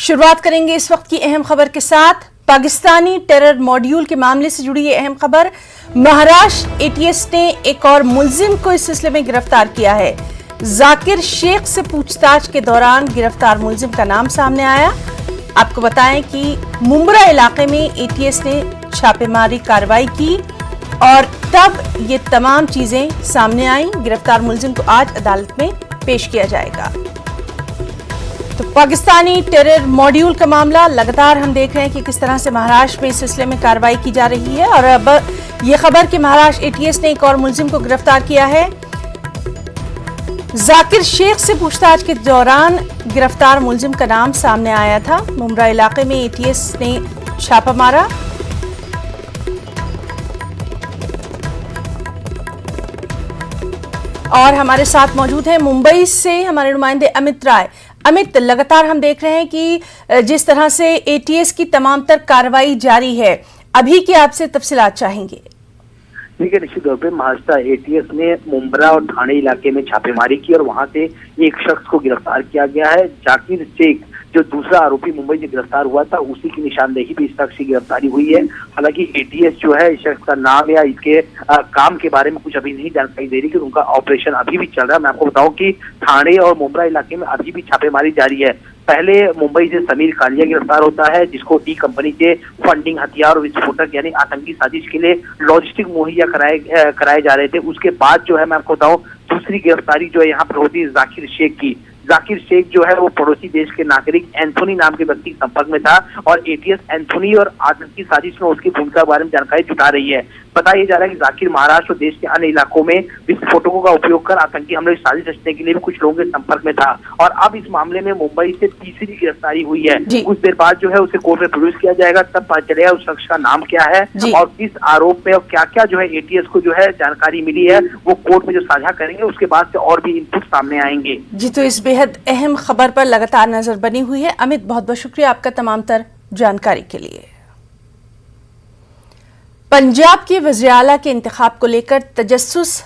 शुरुआत करेंगे इस वक्त की अहम खबर के साथ। पाकिस्तानी टेरर मॉड्यूल के मामले से जुड़ी ये अहम खबर। महाराष्ट्र एटीएस ने एक और मुलजिम को इस सिलसिले में गिरफ्तार किया है। जाकिर शेख से पूछताछ के दौरान गिरफ्तार मुलजिम का नाम सामने आया। आपको बताएं कि मुंब्रा इलाके में एटीएस ने छापेमारी कार्रवाई की और तब ये तमाम चीजें सामने आई। गिरफ्तार मुलजिम को आज अदालत में पेश किया जाएगा। तो पाकिस्तानी टेरर मॉड्यूल का मामला लगातार हम देख रहे हैं कि किस तरह से महाराष्ट्र में इस सिलसिले में कार्रवाई की जा रही है और अब ये खबर कि महाराष्ट्र एटीएस ने एक और मुलजिम को गिरफ्तार किया है। जाकिर शेख से पूछताछ के दौरान गिरफ्तार मुलजिम का नाम सामने आया था। मुंब्रा इलाके में एटीएस ने छापा मारा। और हमारे साथ मौजूद हैं मुंबई से हमारे नुमाइंदे अमित राय। अमित, लगातार हम देख रहे हैं कि जिस तरह से एटीएस की तमाम तर कार्रवाई जारी है, अभी की आपसे तफसीलात चाहेंगे। देखिए, निश्चित तौर पे महाराष्ट्र एटीएस ने मुंब्रा और ठाणे इलाके में छापेमारी की और वहां से एक शख्स को गिरफ्तार किया गया है। जाकिर शेख, जो दूसरा आरोपी मुंबई से गिरफ्तार हुआ था, उसी की निशानदेही भी इस शख्स की गिरफ्तारी हुई है। हालांकि एटीएस जो है इस शख्स का नाम या इसके काम के बारे में कुछ अभी नहीं जानकारी दे रही कि उनका ऑपरेशन अभी भी चल रहा है। मैं आपको बताऊं कि ठाणे और मुंब्रा इलाके में अभी भी छापेमारी जारी है। पहले मुंबई से समीर कालिया गिरफ्तार होता है, जिसको टी कंपनी से फंडिंग, हथियार और विस्फोटक यानी आतंकी साजिश के लिए लॉजिस्टिक मुहैया कराए जा रहे थे। उसके बाद जो है मैं आपको बताऊं, दूसरी गिरफ्तारी जो है यहाँ पर होती है जाकिर शेख की। जाकिर शेख जो है वो पड़ोसी देश के नागरिक एंथोनी नाम के व्यक्ति के संपर्क में था और एटीएस एंथोनी और आतंकी साजिश में उसकी भूमिका के बारे में जानकारी जुटा रही है। बताया जा रहा है कि जाकिर महाराष्ट्र और देश के अन्य इलाकों में विस्फोटकों का उपयोग कर आतंकी हमले की साजिश रचने के लिए भी कुछ लोगों के संपर्क में था। और अब इस मामले में मुंबई से तीसरी गिरफ्तारी हुई है। कुछ देर बाद जो है उसे कोर्ट में प्रोड्यूस किया जाएगा, तब पता चलेगा उस शख्स का नाम क्या है और किस आरोप में और क्या क्या जो है एटीएस को जो है जानकारी मिली है वो कोर्ट में जो साझा करेंगे, उसके बाद से और भी इनपुट सामने आएंगे। जी, तो इस बेहद अहम खबर पर लगातार नजर बनी हुई है। अमित, बहुत बहुत शुक्रिया आपका तमाम तर जानकारी के लिए। पंजाब के वज़ीर आला के इंतखाब को लेकर तजस्सुस